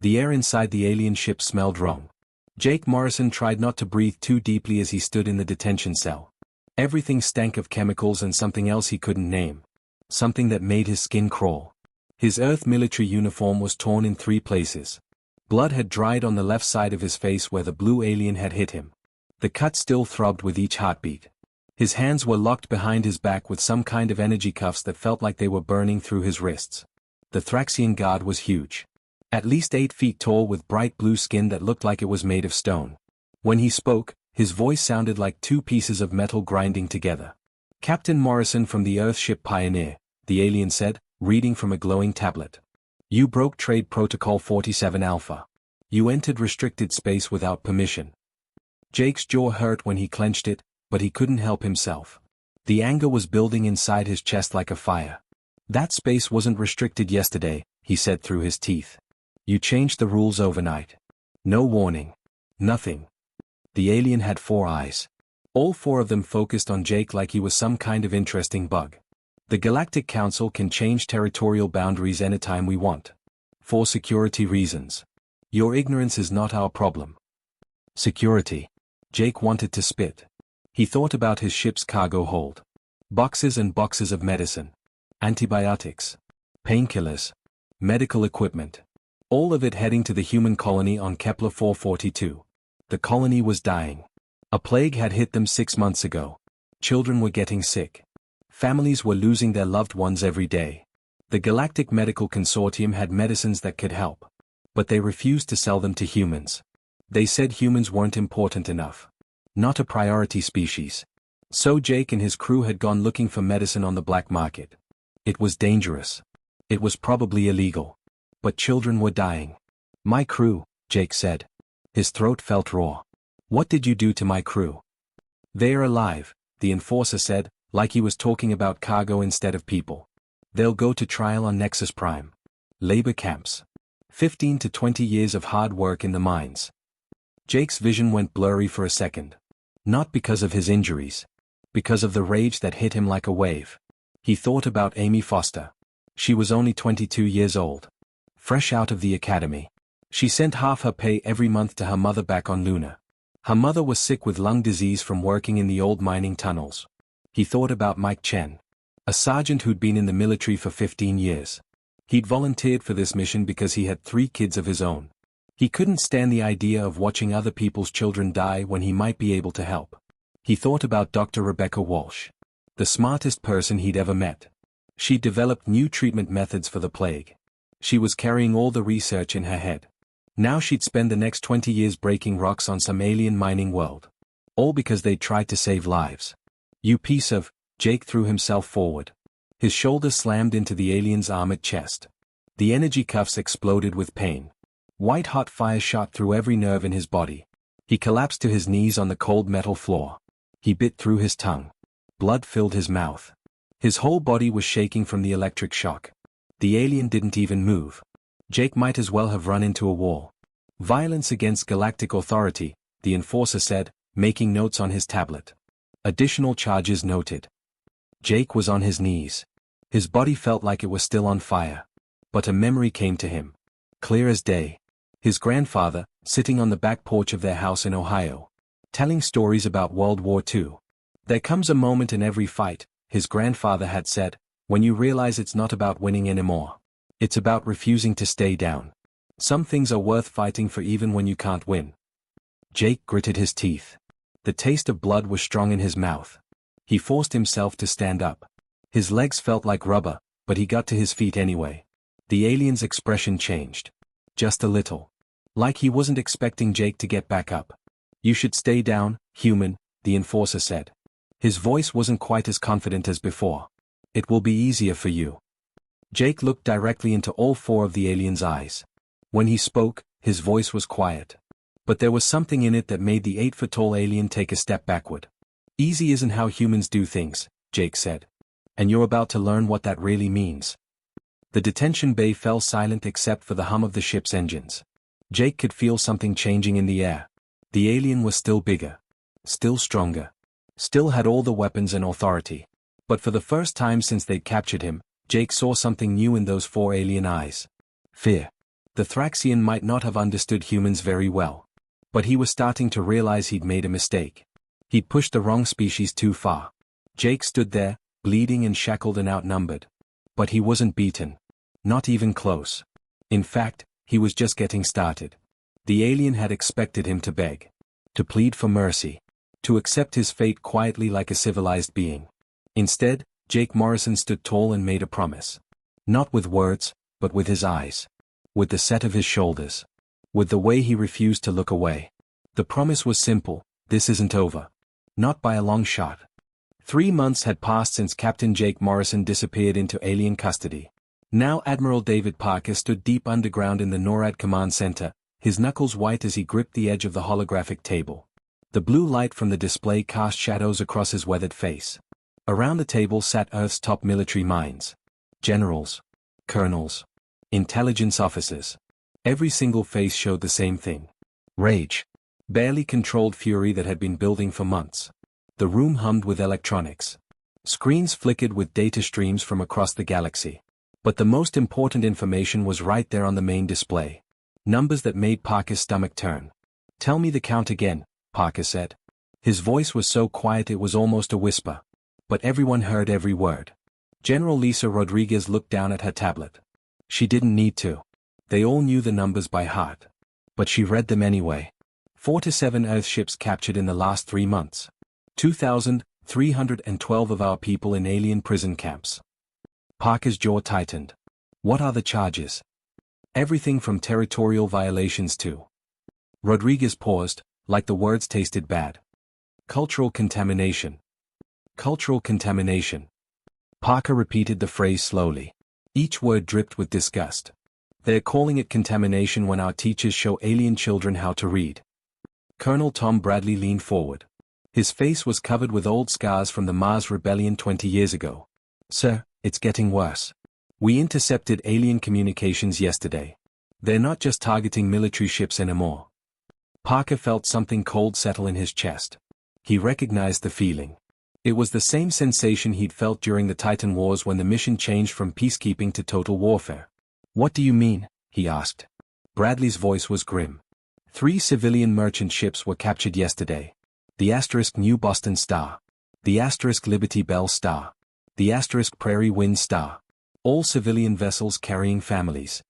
The air inside the alien ship smelled wrong. Jake Morrison tried not to breathe too deeply as he stood in the detention cell. Everything stank of chemicals and something else he couldn't name. Something that made his skin crawl. His Earth military uniform was torn in 3 places. Blood had dried on the left side of his face where the blue alien had hit him. The cut still throbbed with each heartbeat. His hands were locked behind his back with some kind of energy cuffs that felt like they were burning through his wrists. The Thraxian guard was huge. At least 8 feet tall with bright blue skin that looked like it was made of stone. When he spoke, his voice sounded like 2 pieces of metal grinding together. Captain Morrison from the Earthship Pioneer, the alien said, reading from a glowing tablet. You broke Trade Protocol 47 Alpha. You entered restricted space without permission. Jake's jaw hurt when he clenched it, but he couldn't help himself. The anger was building inside his chest like a fire. That space wasn't restricted yesterday, he said through his teeth. You changed the rules overnight. No warning. Nothing. The alien had 4 eyes. All 4 of them focused on Jake like he was some kind of interesting bug. The Galactic Council can change territorial boundaries anytime we want. For security reasons. Your ignorance is not our problem. Security. Jake wanted to spit. He thought about his ship's cargo hold. Boxes and boxes of medicine. Antibiotics. Painkillers. Medical equipment. All of it heading to the human colony on Kepler 442. The colony was dying. A plague had hit them 6 months ago. Children were getting sick. Families were losing their loved ones every day. The Galactic Medical Consortium had medicines that could help. But they refused to sell them to humans. They said humans weren't important enough. Not a priority species. So Jake and his crew had gone looking for medicine on the black market. It was dangerous. It was probably illegal. But children were dying. My crew, Jake said. His throat felt raw. What did you do to my crew? They're alive, the enforcer said, like he was talking about cargo instead of people. They'll go to trial on Nexus Prime. Labor camps. 15 to 20 years of hard work in the mines. Jake's vision went blurry for a second. Not because of his injuries. Because of the rage that hit him like a wave. He thought about Amy Foster. She was only 22 years old. Fresh out of the academy. She sent half her pay every month to her mother back on Luna. Her mother was sick with lung disease from working in the old mining tunnels. He thought about Mike Chen. A sergeant who'd been in the military for 15 years. He'd volunteered for this mission because he had 3 kids of his own. He couldn't stand the idea of watching other people's children die when he might be able to help. He thought about Dr. Rebecca Walsh. The smartest person he'd ever met. She'd developed new treatment methods for the plague. She was carrying all the research in her head. Now she'd spend the next 20 years breaking rocks on some alien mining world. All because they'd tried to save lives. You piece of... Jake threw himself forward. His shoulders slammed into the alien's armored chest. The energy cuffs exploded with pain. White-hot fire shot through every nerve in his body. He collapsed to his knees on the cold metal floor. He bit through his tongue. Blood filled his mouth. His whole body was shaking from the electric shock. The alien didn't even move. Jake might as well have run into a wall. Violence against galactic authority, the enforcer said, making notes on his tablet. Additional charges noted. Jake was on his knees. His body felt like it was still on fire. But a memory came to him. Clear as day. His grandfather, sitting on the back porch of their house in Ohio. Telling stories about World War II. There comes a moment in every fight, his grandfather had said, when you realize it's not about winning anymore. It's about refusing to stay down. Some things are worth fighting for even when you can't win. Jake gritted his teeth. The taste of blood was strong in his mouth. He forced himself to stand up. His legs felt like rubber, but he got to his feet anyway. The alien's expression changed. Just a little. Like he wasn't expecting Jake to get back up. You should stay down, human, the enforcer said. His voice wasn't quite as confident as before. It will be easier for you. Jake looked directly into all 4 of the alien's eyes. When he spoke, his voice was quiet. But there was something in it that made the 8-foot-tall alien take a step backward. Easy isn't how humans do things, Jake said. And you're about to learn what that really means. The detention bay fell silent except for the hum of the ship's engines. Jake could feel something changing in the air. The alien was still bigger. Still stronger. Still had all the weapons and authority. But for the first time since they'd captured him, Jake saw something new in those 4 alien eyes. Fear. The Thraxian might not have understood humans very well. But he was starting to realize he'd made a mistake. He'd pushed the wrong species too far. Jake stood there, bleeding and shackled and outnumbered. But he wasn't beaten. Not even close. In fact, he was just getting started. The alien had expected him to beg. To plead for mercy. To accept his fate quietly like a civilized being. Instead, Jake Morrison stood tall and made a promise. Not with words, but with his eyes. With the set of his shoulders. With the way he refused to look away. The promise was simple: this isn't over. Not by a long shot. 3 months had passed since Captain Jake Morrison disappeared into alien custody. Now Admiral David Parker stood deep underground in the NORAD command center, his knuckles white as he gripped the edge of the holographic table. The blue light from the display cast shadows across his weathered face. Around the table sat Earth's top military minds. Generals. Colonels. Intelligence officers. Every single face showed the same thing. Rage. Barely controlled fury that had been building for months. The room hummed with electronics. Screens flickered with data streams from across the galaxy. But the most important information was right there on the main display. Numbers that made Parker's stomach turn. "Tell me the count again," Parker said. His voice was so quiet it was almost a whisper. But everyone heard every word. General Lisa Rodriguez looked down at her tablet. She didn't need to. They all knew the numbers by heart. But she read them anyway. 4 to 7 Earth ships captured in the last 3 months. 2,312 of our people in alien prison camps. Parker's jaw tightened. What are the charges? Everything from territorial violations to... Rodriguez paused, like the words tasted bad. Cultural contamination. Cultural contamination. Parker repeated the phrase slowly. Each word dripped with disgust. They're calling it contamination when our teachers show alien children how to read. Colonel Tom Bradley leaned forward. His face was covered with old scars from the Mars Rebellion 20 years ago. "Sir, it's getting worse. We intercepted alien communications yesterday. They're not just targeting military ships anymore." Parker felt something cold settle in his chest. He recognized the feeling. It was the same sensation he'd felt during the Titan Wars when the mission changed from peacekeeping to total warfare. "What do you mean?" he asked. Bradley's voice was grim. 3 civilian merchant ships were captured yesterday. The * New Boston Star. The * Liberty Bell Star. The * Prairie Wind Star. All civilian vessels carrying families.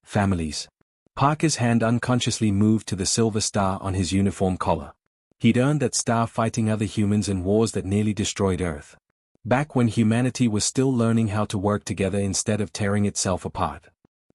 Families. Parker's hand unconsciously moved to the silver star on his uniform collar. He'd earned that star fighting other humans in wars that nearly destroyed Earth. Back when humanity was still learning how to work together instead of tearing itself apart.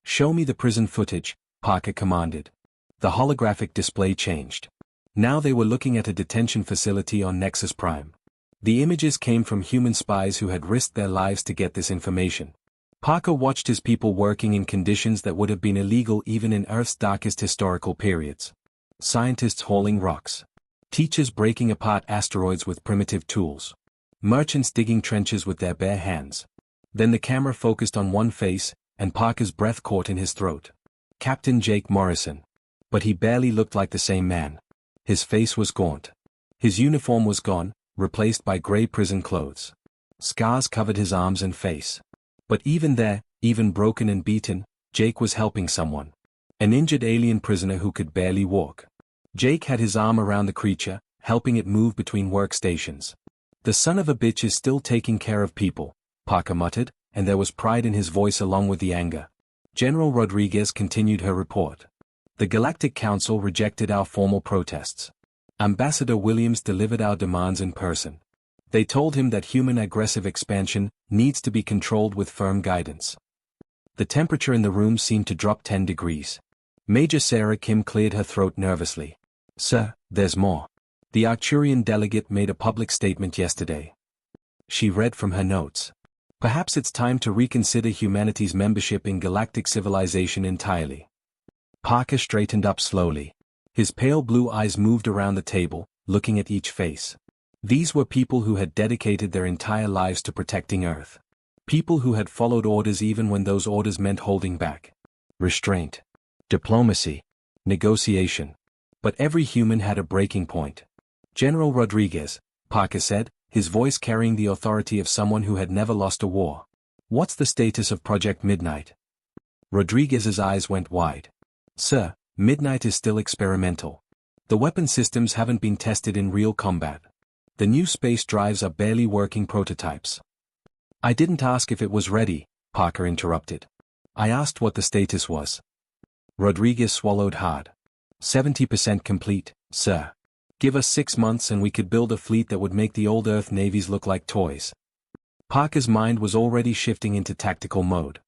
"Show me the prison footage," Parker commanded. The holographic display changed. Now they were looking at a detention facility on Nexus Prime. The images came from human spies who had risked their lives to get this information. Parker watched his people working in conditions that would have been illegal even in Earth's darkest historical periods. Scientists hauling rocks. Teachers breaking apart asteroids with primitive tools. Merchants digging trenches with their bare hands. Then the camera focused on one face, and Parker's breath caught in his throat. Captain Jake Morrison. But he barely looked like the same man. His face was gaunt. His uniform was gone, replaced by gray prison clothes. Scars covered his arms and face. But even there, even broken and beaten, Jake was helping someone. An injured alien prisoner who could barely walk. Jake had his arm around the creature, helping it move between workstations. "The son of a bitch is still taking care of people," Parker muttered, and there was pride in his voice along with the anger. General Rodriguez continued her report. "The Galactic Council rejected our formal protests. Ambassador Williams delivered our demands in person. They told him that human aggressive expansion needs to be controlled with firm guidance." The temperature in the room seemed to drop 10 degrees. Major Sarah Kim cleared her throat nervously. "Sir, there's more. The Arcturian delegate made a public statement yesterday." She read from her notes. "Perhaps it's time to reconsider humanity's membership in galactic civilization entirely." Parker straightened up slowly. His pale blue eyes moved around the table, looking at each face. These were people who had dedicated their entire lives to protecting Earth. People who had followed orders even when those orders meant holding back. Restraint. Diplomacy. Negotiation. But every human had a breaking point. "General Rodriguez," Parker said, his voice carrying the authority of someone who had never lost a war. "What's the status of Project Midnight?" Rodriguez's eyes went wide. Sir, Midnight is still experimental. The weapon systems haven't been tested in real combat. The new space drives are barely working prototypes. I didn't ask if it was ready, Parker interrupted. I asked what the status was. Rodriguez swallowed hard. 70% complete, sir. Give us 6 months and we could build a fleet that would make the old Earth navies look like toys. Parker's mind was already shifting into tactical mode.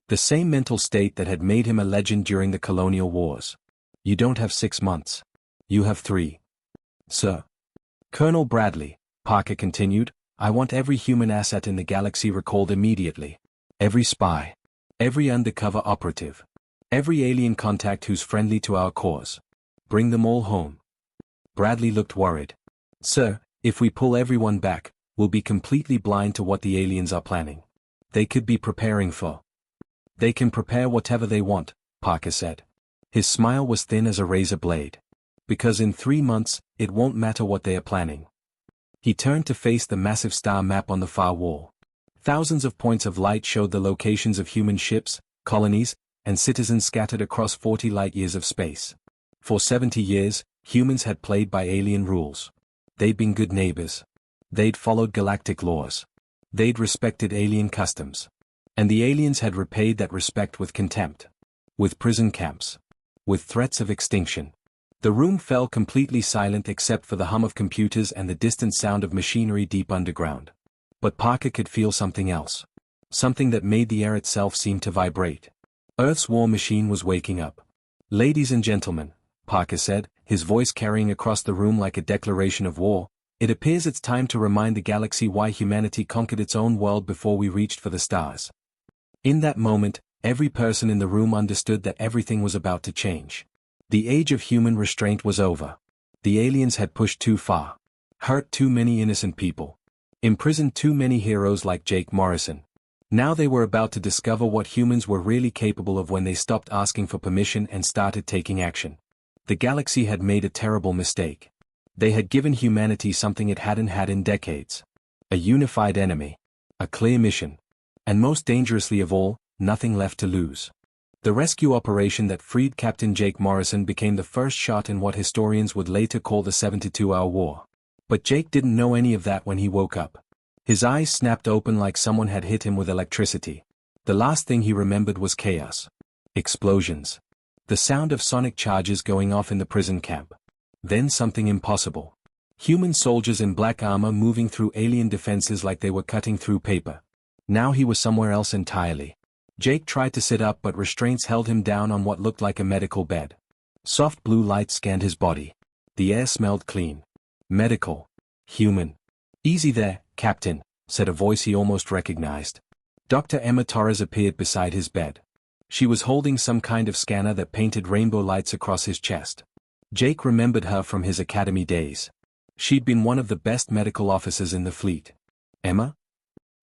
The same mental state that had made him a legend during the colonial wars. You don't have 6 months. You have 3. Sir. Colonel Bradley, Parker continued, I want every human asset in the galaxy recalled immediately. Every spy. Every undercover operative. Every alien contact who's friendly to our cause. Bring them all home. Bradley looked worried. Sir, if we pull everyone back, we'll be completely blind to what the aliens are planning. They could be preparing for. They can prepare whatever they want, Parker said. His smile was thin as a razor blade. Because in 3 months, it won't matter what they are planning. He turned to face the massive star map on the far wall. Thousands of points of light showed the locations of human ships, colonies, and citizens scattered across 40 light-years of space. For 70 years, humans had played by alien rules. They'd been good neighbors. They'd followed galactic laws. They'd respected alien customs. And the aliens had repaid that respect with contempt. With prison camps. With threats of extinction. The room fell completely silent except for the hum of computers and the distant sound of machinery deep underground. But Parker could feel something else. Something that made the air itself seem to vibrate. Earth's war machine was waking up. Ladies and gentlemen, Parker said, his voice carrying across the room like a declaration of war, it appears it's time to remind the galaxy why humanity conquered its own world before we reached for the stars. In that moment, every person in the room understood that everything was about to change. The age of human restraint was over. The aliens had pushed too far. Hurt too many innocent people. Imprisoned too many heroes like Jake Morrison. Now they were about to discover what humans were really capable of when they stopped asking for permission and started taking action. The galaxy had made a terrible mistake. They had given humanity something it hadn't had in decades. A unified enemy. A clear mission. And most dangerously of all, nothing left to lose. The rescue operation that freed Captain Jake Morrison became the first shot in what historians would later call the 72-hour war. But Jake didn't know any of that when he woke up. His eyes snapped open like someone had hit him with electricity. The last thing he remembered was chaos. Explosions. The sound of sonic charges going off in the prison camp. Then something impossible. Human soldiers in black armor moving through alien defenses like they were cutting through paper. Now he was somewhere else entirely. Jake tried to sit up but restraints held him down on what looked like a medical bed. Soft blue light scanned his body. The air smelled clean. Medical. Human. Easy there, Captain, said a voice he almost recognized. Dr. Emma Torres appeared beside his bed. She was holding some kind of scanner that painted rainbow lights across his chest. Jake remembered her from his academy days. She'd been one of the best medical officers in the fleet. Emma?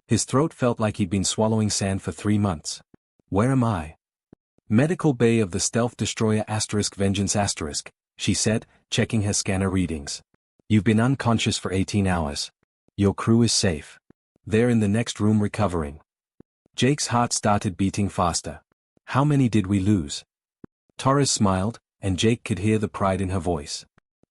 His throat felt like he'd been swallowing sand for 3 months. Where am I? Medical bay of the stealth destroyer *Vengeance*, she said, checking her scanner readings. You've been unconscious for 18 hours. Your crew is safe. They're in the next room recovering. Jake's heart started beating faster. How many did we lose? Torres smiled, and Jake could hear the pride in her voice.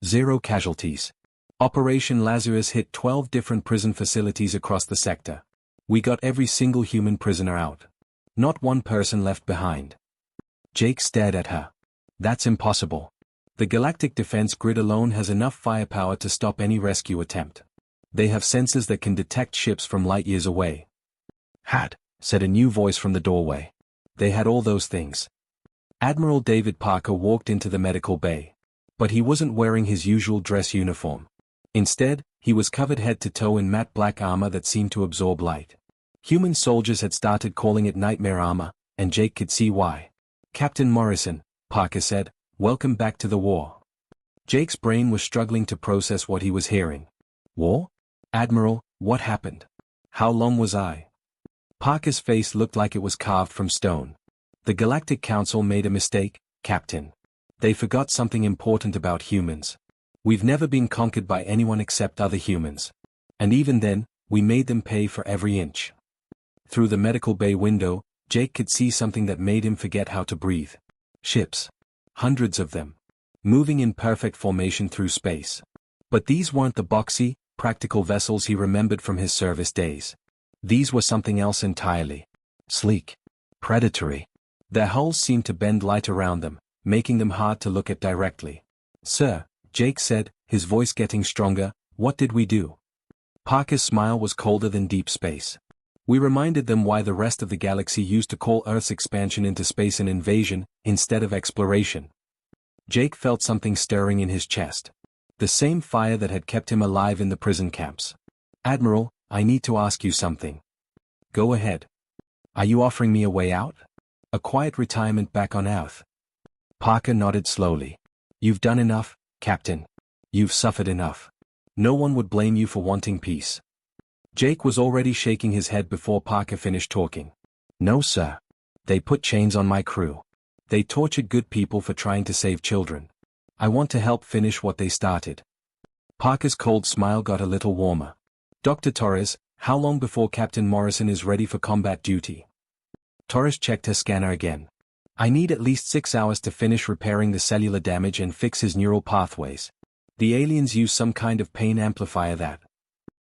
0 casualties. Operation Lazarus hit 12 different prison facilities across the sector. We got every single human prisoner out. Not one person left behind. Jake stared at her. That's impossible. The Galactic Defense Grid alone has enough firepower to stop any rescue attempt. They have sensors that can detect ships from light years away. Had, said a new voice from the doorway. They had all those things. Admiral David Parker walked into the medical bay. But he wasn't wearing his usual dress uniform. Instead, he was covered head to toe in matte black armor that seemed to absorb light. Human soldiers had started calling it nightmare armor, and Jake could see why. Captain Morrison, Parker said, welcome back to the war. Jake's brain was struggling to process what he was hearing. War? Admiral, what happened? How long was I? Parker's face looked like it was carved from stone. The Galactic Council made a mistake, Captain. They forgot something important about humans. We've never been conquered by anyone except other humans. And even then, we made them pay for every inch. Through the medical bay window, Jake could see something that made him forget how to breathe. Ships. Hundreds of them. Moving in perfect formation through space. But these weren't the boxy, practical vessels he remembered from his service days. These were something else entirely. Sleek. Predatory. Their hulls seemed to bend light around them, making them hard to look at directly. "Sir," Jake said, his voice getting stronger, "what did we do?" Parker's smile was colder than deep space. "We reminded them why the rest of the galaxy used to call Earth's expansion into space an invasion, instead of exploration." Jake felt something stirring in his chest. The same fire that had kept him alive in the prison camps. "Admiral, I need to ask you something." "Go ahead. Are you offering me a way out? A quiet retirement back on Earth?" Parker nodded slowly. "You've done enough, Captain. You've suffered enough. No one would blame you for wanting peace." Jake was already shaking his head before Parker finished talking. "No, sir. They put chains on my crew. They tortured good people for trying to save children. I want to help finish what they started." Parker's cold smile got a little warmer. "Dr. Torres, how long before Captain Morrison is ready for combat duty?" Torres checked her scanner again. "I need at least 6 hours to finish repairing the cellular damage and fix his neural pathways. The aliens use some kind of pain amplifier that—"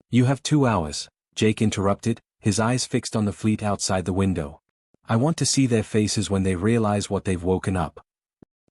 "You have 2 hours," Jake interrupted, his eyes fixed on the fleet outside the window. "I want to see their faces when they realize what they've woken up."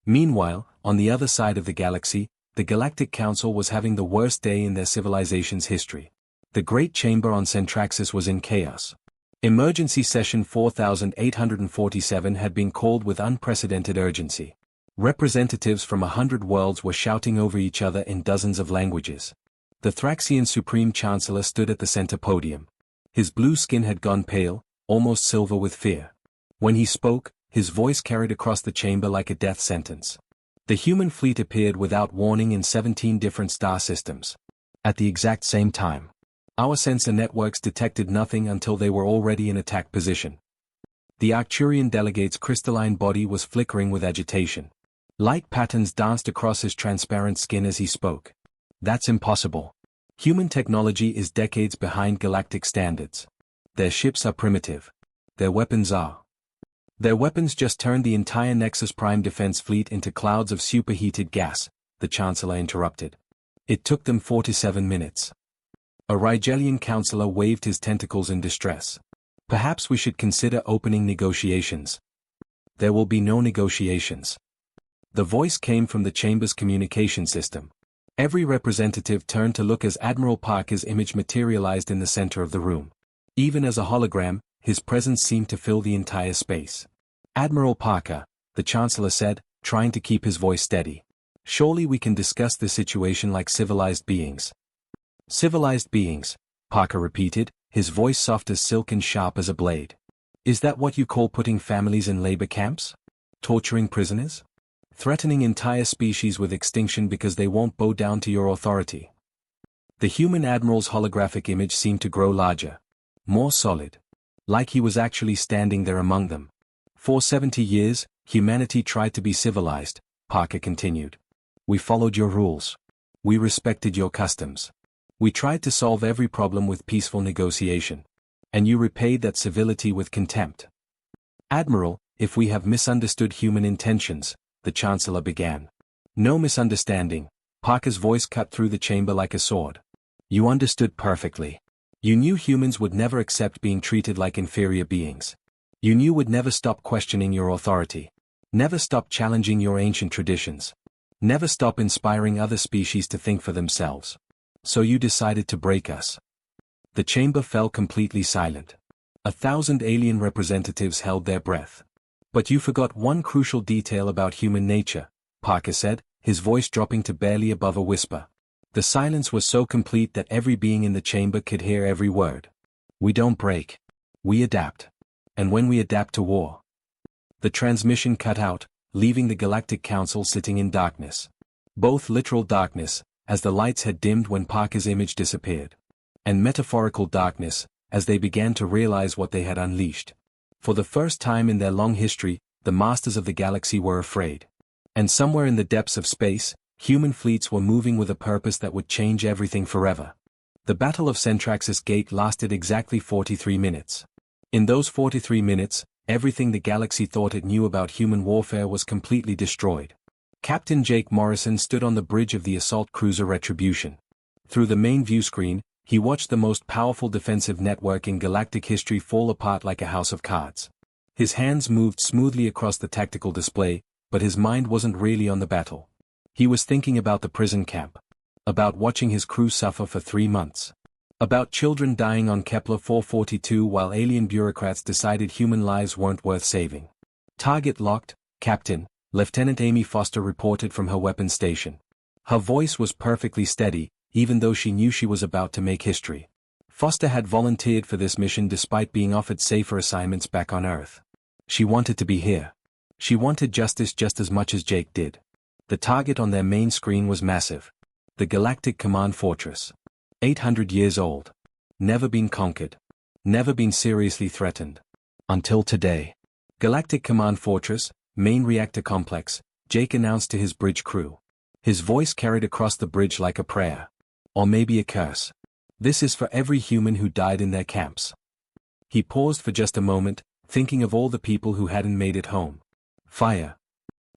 Meanwhile, on the other side of the galaxy, the Galactic Council was having the worst day in their civilization's history. The Great Chamber on Centraxis was in chaos. Emergency Session 4847 had been called with unprecedented urgency. Representatives from 100 worlds were shouting over each other in dozens of languages. The Thraxian Supreme Chancellor stood at the center podium. His blue skin had gone pale, almost silver with fear. When he spoke, his voice carried across the chamber like a death sentence. The human fleet appeared without warning in 17 different star systems. At the exact same time. Our sensor networks detected nothing until they were already in attack position. The Arcturian delegate's crystalline body was flickering with agitation. Light patterns danced across his transparent skin as he spoke. "That's impossible. Human technology is decades behind galactic standards. Their ships are primitive. Their weapons just turned the entire Nexus Prime defense fleet into clouds of superheated gas," the Chancellor interrupted. "It took them 47 minutes. A Rigelian counselor waved his tentacles in distress. "Perhaps we should consider opening negotiations." "There will be no negotiations." The voice came from the chamber's communication system. Every representative turned to look as Admiral Parker's image materialized in the center of the room. Even as a hologram, his presence seemed to fill the entire space. "Admiral Parker," the Chancellor said, trying to keep his voice steady. "Surely we can discuss this situation like civilized beings." "Civilized beings," Parker repeated, his voice soft as silk and sharp as a blade. "Is that what you call putting families in labor camps? Torturing prisoners? Threatening entire species with extinction because they won't bow down to your authority?" The human admiral's holographic image seemed to grow larger. More solid. Like he was actually standing there among them. "For 70 years, humanity tried to be civilized," Parker continued. "We followed your rules. We respected your customs. We tried to solve every problem with peaceful negotiation. And you repaid that civility with contempt." "Admiral, if we have misunderstood human intentions," the Chancellor began. "No misunderstanding," Parker's voice cut through the chamber like a sword. "You understood perfectly. You knew humans would never accept being treated like inferior beings. You knew would never stop questioning your authority. Never stop challenging your ancient traditions. Never stop inspiring other species to think for themselves. So you decided to break us." The chamber fell completely silent. 1,000 alien representatives held their breath. "But you forgot one crucial detail about human nature," Parker said, his voice dropping to barely above a whisper. The silence was so complete that every being in the chamber could hear every word. "We don't break. We adapt. And when we adapt to war." The transmission cut out, leaving the Galactic Council sitting in darkness. Both literal darkness, as the lights had dimmed when Parker's image disappeared. And metaphorical darkness, as they began to realize what they had unleashed. For the first time in their long history, the masters of the galaxy were afraid. And somewhere in the depths of space, human fleets were moving with a purpose that would change everything forever. The Battle of Centraxis Gate lasted exactly 43 minutes. In those 43 minutes, Everything the galaxy thought it knew about human warfare was completely destroyed. Captain Jake Morrison stood on the bridge of the assault cruiser Retribution. Through the main view screen, he watched the most powerful defensive network in galactic history fall apart like a house of cards. His hands moved smoothly across the tactical display, but his mind wasn't really on the battle. He was thinking about the prison camp. About watching his crew suffer for 3 months. About children dying on Kepler 442 while alien bureaucrats decided human lives weren't worth saving. Target locked, Captain, Lieutenant Amy Foster reported from her weapons station. Her voice was perfectly steady, even though she knew she was about to make history. Foster had volunteered for this mission despite being offered safer assignments back on Earth. She wanted to be here. She wanted justice just as much as Jake did. The target on their main screen was massive. The Galactic Command Fortress. 800 years old. Never been conquered. Never been seriously threatened. Until today. Galactic Command Fortress, main reactor complex, Jake announced to his bridge crew. His voice carried across the bridge like a prayer. Or maybe a curse. This is for every human who died in their camps. He paused for just a moment, thinking of all the people who hadn't made it home. Fire.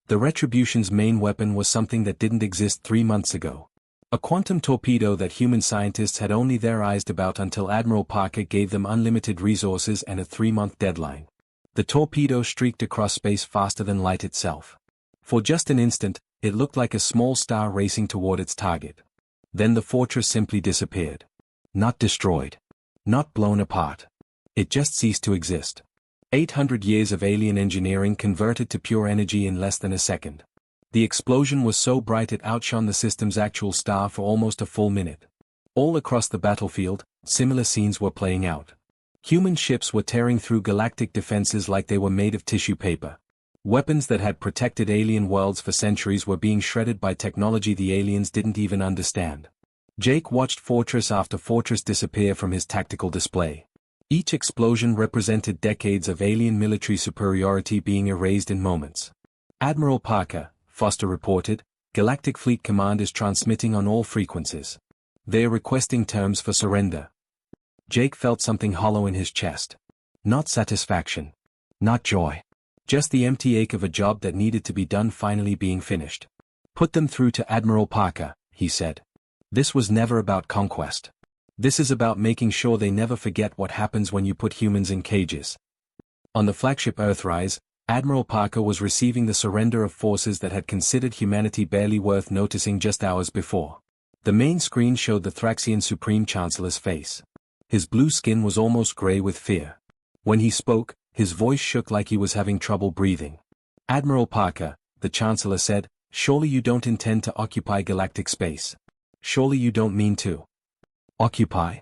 The Retribution's main weapon was something that didn't exist 3 months ago. A quantum torpedo that human scientists had only theorized about until Admiral Parker gave them unlimited resources and a 3-month deadline. The torpedo streaked across space faster than light itself. For just an instant, it looked like a small star racing toward its target. Then the fortress simply disappeared. Not destroyed. Not blown apart. It just ceased to exist. 800 years of alien engineering converted to pure energy in less than a second. The explosion was so bright it outshone the system's actual star for almost a full minute. All across the battlefield, similar scenes were playing out. Human ships were tearing through galactic defenses like they were made of tissue paper. Weapons that had protected alien worlds for centuries were being shredded by technology the aliens didn't even understand. Jake watched fortress after fortress disappear from his tactical display. Each explosion represented decades of alien military superiority being erased in moments. Admiral Parker, Foster reported, Galactic Fleet Command is transmitting on all frequencies. They are requesting terms for surrender. Jake felt something hollow in his chest. Not satisfaction. Not joy. Just the empty ache of a job that needed to be done finally being finished. Put them through to Admiral Parker, he said. This was never about conquest. This is about making sure they never forget what happens when you put humans in cages. On the flagship Earthrise, Admiral Parker was receiving the surrender of forces that had considered humanity barely worth noticing just hours before. The main screen showed the Thraxian Supreme Chancellor's face. His blue skin was almost gray with fear. When he spoke, his voice shook like he was having trouble breathing. Admiral Parker, the Chancellor said, surely you don't intend to occupy galactic space. Surely you don't mean to. Occupy?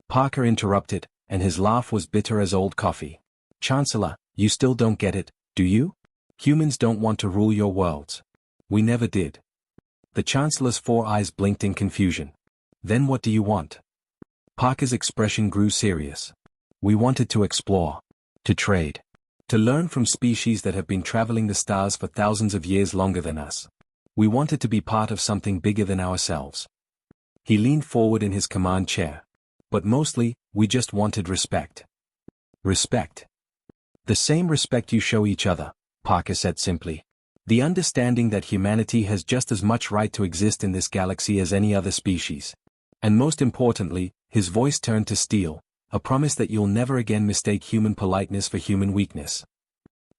Parker interrupted, and his laugh was bitter as old coffee. Chancellor, you still don't get it, do you? Humans don't want to rule your worlds. We never did. The Chancellor's 4 eyes blinked in confusion. Then what do you want? Parker's expression grew serious. We wanted to explore. To trade. To learn from species that have been traveling the stars for thousands of years longer than us. We wanted to be part of something bigger than ourselves. He leaned forward in his command chair. But mostly, we just wanted respect. Respect. The same respect you show each other, Parker said simply. The understanding that humanity has just as much right to exist in this galaxy as any other species. And most importantly, his voice turned to steel, a promise that you'll never again mistake human politeness for human weakness.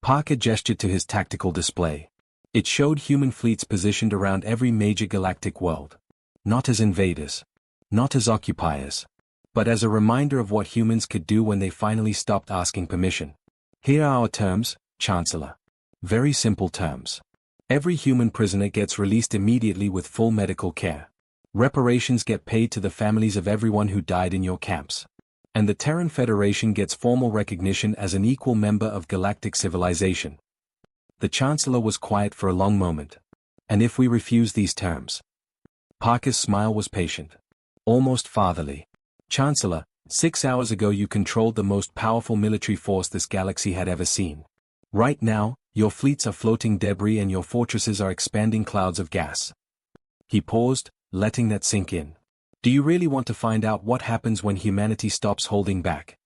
Parker gestured to his tactical display. It showed human fleets positioned around every major galactic world. Not as invaders. Not as occupiers. But as a reminder of what humans could do when they finally stopped asking permission. Here are our terms, Chancellor. Very simple terms. Every human prisoner gets released immediately with full medical care. Reparations get paid to the families of everyone who died in your camps. And the Terran Federation gets formal recognition as an equal member of galactic civilization. The Chancellor was quiet for a long moment. And if we refuse these terms? Parker's smile was patient. Almost fatherly. Chancellor, 6 hours ago you controlled the most powerful military force this galaxy had ever seen. Right now, your fleets are floating debris and your fortresses are expanding clouds of gas. He paused, letting that sink in. Do you really want to find out what happens when humanity stops holding back?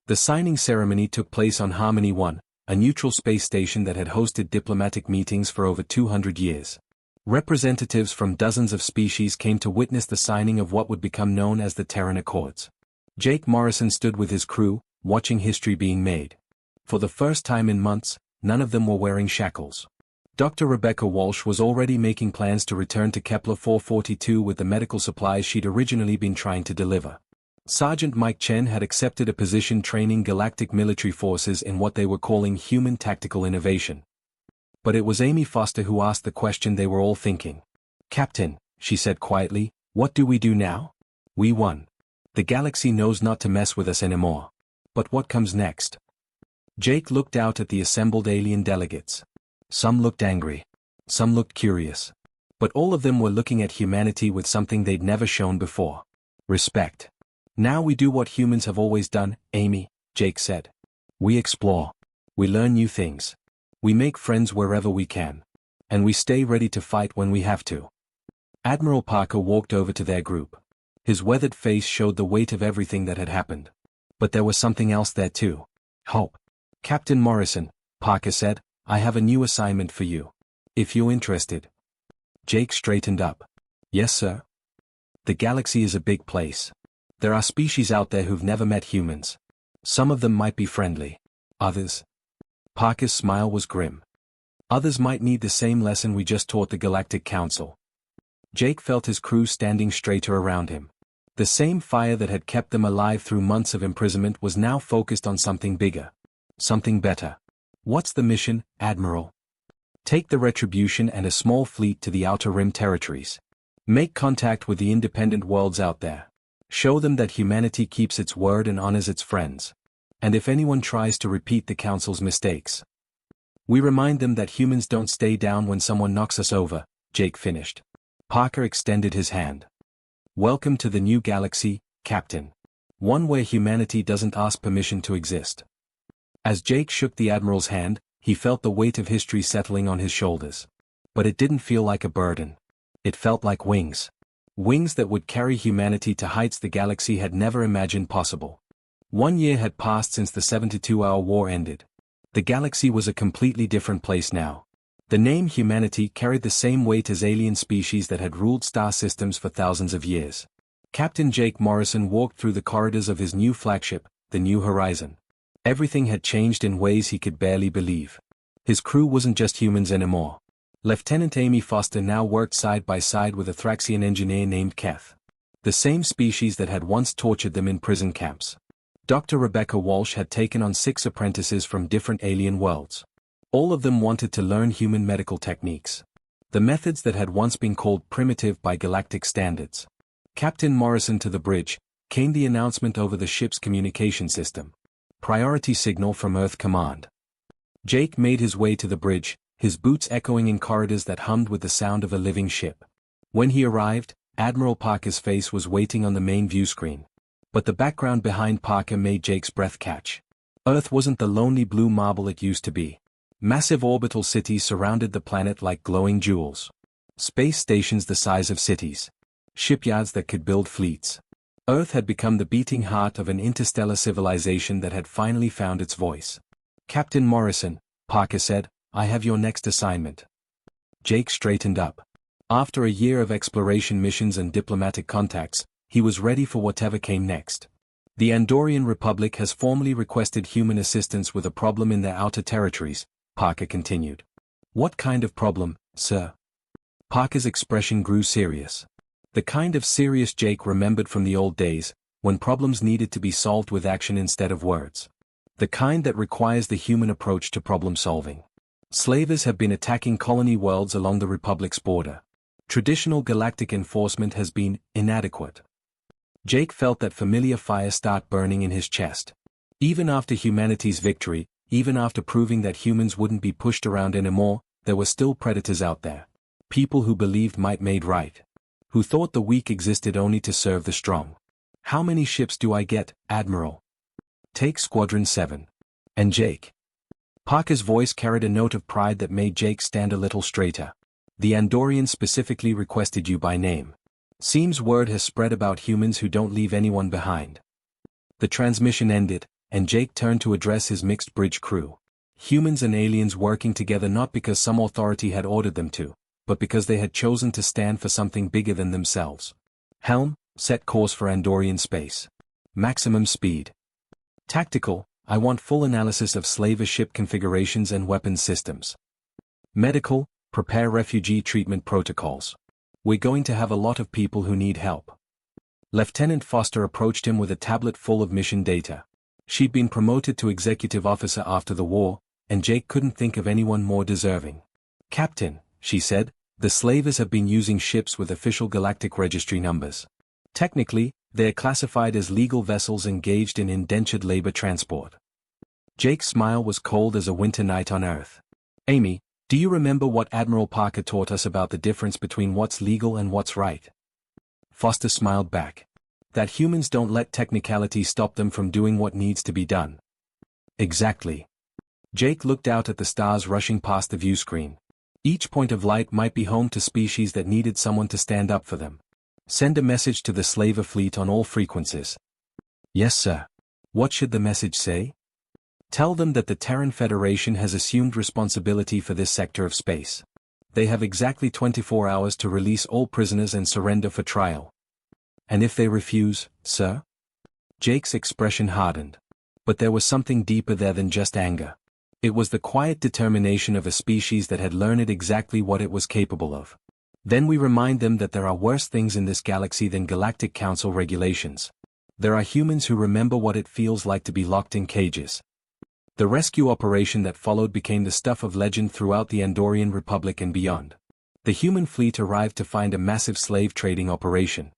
The signing ceremony took place on Harmony 1, a neutral space station that had hosted diplomatic meetings for over 200 years. Representatives from dozens of species came to witness the signing of what would become known as the Terran Accords. Jake Morrison stood with his crew, watching history being made. For the first time in months, none of them were wearing shackles. Dr. Rebecca Walsh was already making plans to return to Kepler 442 with the medical supplies she'd originally been trying to deliver. Sergeant Mike Chen had accepted a position training galactic military forces in what they were calling human tactical innovation. But it was Amy Foster who asked the question they were all thinking. "Captain," she said quietly, "what do we do now? We won. The galaxy knows not to mess with us anymore. But what comes next?" Jake looked out at the assembled alien delegates. Some looked angry. Some looked curious. But all of them were looking at humanity with something they'd never shown before. Respect. "Now we do what humans have always done, Amy," Jake said. "We explore. We learn new things. We make friends wherever we can. And we stay ready to fight when we have to." Admiral Parker walked over to their group. His weathered face showed the weight of everything that had happened. But there was something else there too. Hope. "Captain Morrison," Parker said, "I have a new assignment for you. If you're interested." Jake straightened up. "Yes, sir." "The galaxy is a big place. There are species out there who've never met humans. Some of them might be friendly. Others—" Parker's smile was grim. "Others might need the same lesson we just taught the Galactic Council." Jake felt his crew standing straighter around him. The same fire that had kept them alive through months of imprisonment was now focused on something bigger. Something better. "What's the mission, Admiral?" "Take the Retribution and a small fleet to the Outer Rim territories. Make contact with the independent worlds out there. Show them that humanity keeps its word and honors its friends. And if anyone tries to repeat the Council's mistakes, we remind them that humans don't stay down when someone knocks us over," Jake finished. Parker extended his hand. "Welcome to the new galaxy, Captain. One where humanity doesn't ask permission to exist." As Jake shook the Admiral's hand, he felt the weight of history settling on his shoulders. But it didn't feel like a burden. It felt like wings. Wings that would carry humanity to heights the galaxy had never imagined possible. 1 year had passed since the 72-hour war ended. The galaxy was a completely different place now. The name humanity carried the same weight as alien species that had ruled star systems for thousands of years. Captain Jake Morrison walked through the corridors of his new flagship, the New Horizon. Everything had changed in ways he could barely believe. His crew wasn't just humans anymore. Lieutenant Amy Foster now worked side by side with a Thraxian engineer named Keth. The same species that had once tortured them in prison camps. Dr. Rebecca Walsh had taken on 6 apprentices from different alien worlds. All of them wanted to learn human medical techniques. The methods that had once been called primitive by galactic standards. Captain Morrison to the bridge, came the announcement over the ship's communication system. Priority signal from Earth Command. Jake made his way to the bridge, his boots echoing in corridors that hummed with the sound of a living ship. When he arrived, Admiral Parker's face was waiting on the main view screen. But the background behind Parker made Jake's breath catch. Earth wasn't the lonely blue marble it used to be. Massive orbital cities surrounded the planet like glowing jewels. Space stations the size of cities. Shipyards that could build fleets. Earth had become the beating heart of an interstellar civilization that had finally found its voice. "Captain Morrison," Parker said, "I have your next assignment." Jake straightened up. After a year of exploration missions and diplomatic contacts, he was ready for whatever came next. "The Andorian Republic has formally requested human assistance with a problem in their outer territories," Parker continued. "What kind of problem, sir?" Parker's expression grew serious. The kind of serious Jake remembered from the old days, when problems needed to be solved with action instead of words. The kind that requires the human approach to problem solving. Slavers have been attacking colony worlds along the Republic's border. Traditional galactic enforcement has been inadequate. Jake felt that familiar fire start burning in his chest. Even after humanity's victory, even after proving that humans wouldn't be pushed around anymore, there were still predators out there. People who believed might made right. Who thought the weak existed only to serve the strong. "How many ships do I get, Admiral?" "Take Squadron 7. And Jake." Parker's voice carried a note of pride that made Jake stand a little straighter. "The Andorian specifically requested you by name. Seems word has spread about humans who don't leave anyone behind." The transmission ended, and Jake turned to address his mixed bridge crew. Humans and aliens working together not because some authority had ordered them to, but because they had chosen to stand for something bigger than themselves. Helm, set course for Andorian space. Maximum speed. Tactical, I want full analysis of slaver ship configurations and weapons systems. Medical, prepare refugee treatment protocols. We're going to have a lot of people who need help. Lieutenant Foster approached him with a tablet full of mission data. She'd been promoted to executive officer after the war, and Jake couldn't think of anyone more deserving. Captain, she said, the slavers have been using ships with official galactic registry numbers. Technically, they are classified as legal vessels engaged in indentured labor transport. Jake's smile was cold as a winter night on Earth. Amy, do you remember what Admiral Parker taught us about the difference between what's legal and what's right? Foster smiled back. That humans don't let technicality stop them from doing what needs to be done. Exactly. Jake looked out at the stars rushing past the view screen. Each point of light might be home to species that needed someone to stand up for them. Send a message to the slaver fleet on all frequencies. Yes, sir. What should the message say? Tell them that the Terran Federation has assumed responsibility for this sector of space. They have exactly 24 hours to release all prisoners and surrender for trial. And if they refuse, sir? Jake's expression hardened. But there was something deeper there than just anger. It was the quiet determination of a species that had learned exactly what it was capable of. Then we remind them that there are worse things in this galaxy than Galactic Council regulations. There are humans who remember what it feels like to be locked in cages. The rescue operation that followed became the stuff of legend throughout the Andorian Republic and beyond. The human fleet arrived to find a massive slave trading operation.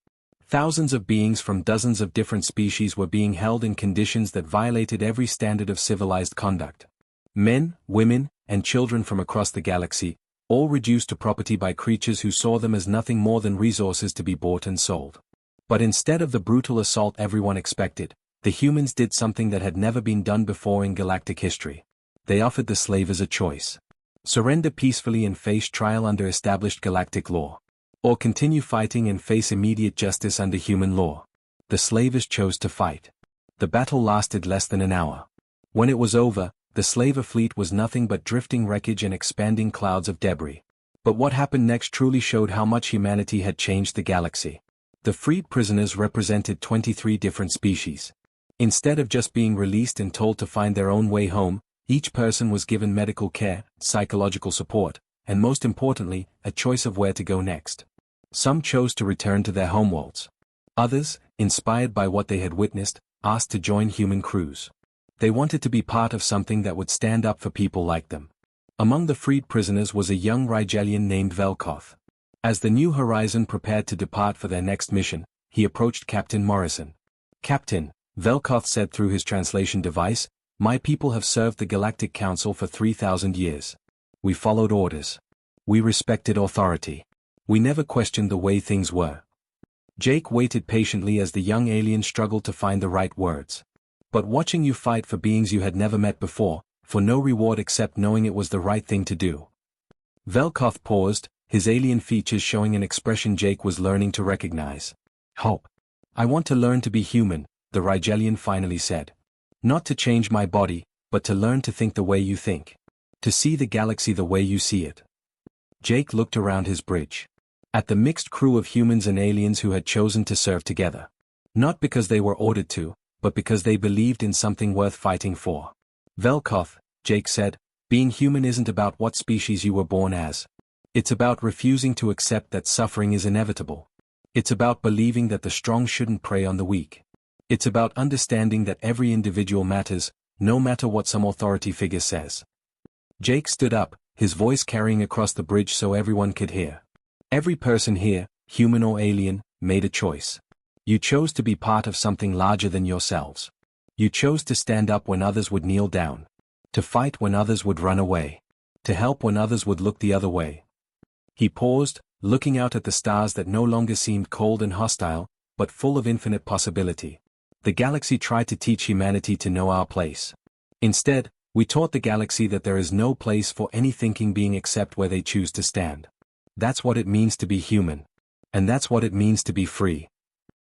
Thousands of beings from dozens of different species were being held in conditions that violated every standard of civilized conduct. Men, women, and children from across the galaxy, all reduced to property by creatures who saw them as nothing more than resources to be bought and sold. But instead of the brutal assault everyone expected, the humans did something that had never been done before in galactic history. They offered the slavers a choice. Surrender peacefully and face trial under established galactic law. Or continue fighting and face immediate justice under human law. The slavers chose to fight. The battle lasted less than an hour. When it was over, the slaver fleet was nothing but drifting wreckage and expanding clouds of debris. But what happened next truly showed how much humanity had changed the galaxy. The freed prisoners represented 23 different species. Instead of just being released and told to find their own way home, each person was given medical care, psychological support, and most importantly, a choice of where to go next. Some chose to return to their homeworlds. Others, inspired by what they had witnessed, asked to join human crews. They wanted to be part of something that would stand up for people like them. Among the freed prisoners was a young Rigelian named Velkoth. As the New Horizon prepared to depart for their next mission, he approached Captain Morrison. Captain, Velkoth said through his translation device, my people have served the Galactic Council for 3,000 years. We followed orders. We respected authority. We never questioned the way things were. Jake waited patiently as the young alien struggled to find the right words. But watching you fight for beings you had never met before, for no reward except knowing it was the right thing to do. Velkoth paused, his alien features showing an expression Jake was learning to recognize. Hope. I want to learn to be human, the Rigelian finally said. Not to change my body, but to learn to think the way you think. To see the galaxy the way you see it. Jake looked around his bridge. At the mixed crew of humans and aliens who had chosen to serve together. Not because they were ordered to, but because they believed in something worth fighting for. Velkoth, Jake said, being human isn't about what species you were born as. It's about refusing to accept that suffering is inevitable. It's about believing that the strong shouldn't prey on the weak. It's about understanding that every individual matters, no matter what some authority figure says. Jake stood up, his voice carrying across the bridge so everyone could hear. Every person here, human or alien, made a choice. You chose to be part of something larger than yourselves. You chose to stand up when others would kneel down. To fight when others would run away. To help when others would look the other way. He paused, looking out at the stars that no longer seemed cold and hostile, but full of infinite possibility. The galaxy tried to teach humanity to know our place. Instead, we taught the galaxy that there is no place for any thinking being except where they choose to stand. That's what it means to be human. And that's what it means to be free.